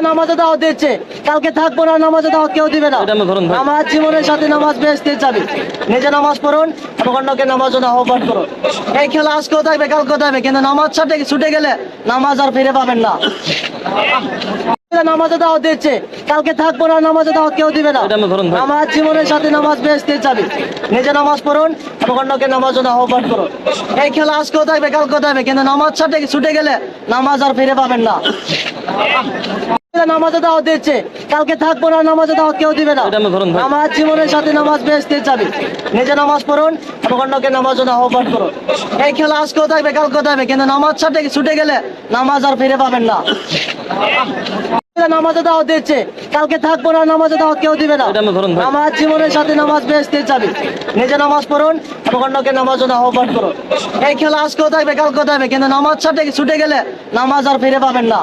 নামাজে দাওয়াত দিচ্ছে, কালকে থাকবো না, নামাজে দাওয়াত কেউ দিবে না। আমার জীবনের সাথে নামাজ বেহেশতের চাবি। নিজে নামাজ পড়ুন এবং অন্যকে নামাজ আহ্বান করুন। এই খেলা আজকেও থাকবে, কালকেও থাকবে, কিন্তু নামাজ ছুটে গেলে নামাজ আর ফিরে পাবেন না। নামাজে দাওয়াত দিচ্ছে, কালকে থাকবো না, নামাজে দাওয়াত কেউ দিবে না। আমার জীবনের সাথে নামাজ বেহেশতের চাবি। নিজে নামাজ পড়ুন এবং অন্যকে নামাজ আহ্বান করুন। এই খেলা আজকেও থাকবে, কালকেও থাকবে, কিন্তু নামাজ ছুটে গেলে নামাজ আর ফিরে পাবেন না। নামাজে দাওয়াত দিচ্ছে, কালকে থাকবো না, নামাজে দাওয়াত কেউ দিবে না। আমার জীবনের সাথে নামাজ বেহেশতের চাবি। নিজে নামাজ পড়ুন এবং অন্যকে নামাজ আহ্বান করুন। এই খেলা আজকেও থাকবে, কালকেও থাকবে, কিন্তু নামাজ ছুটে গেলে নামাজ আর ফিরে পাবেন না। নামাজে দাওয়াত দিচ্ছে, কালকে থাকবো না, নামাজে দাওয়াত কেউ দিবে না। আমার জীবনের সাথে নামাজ বেহেশতের চাবি। নিজে নামাজ পড়ুন এবং অন্যকে নামাজ আহ্বান করুন। এই খেলা আজকেও থাকবে, কালকেও থাকবে, কিন্তু নামাজ ছুটে গেলে নামাজ আর ফিরে পাবেন না।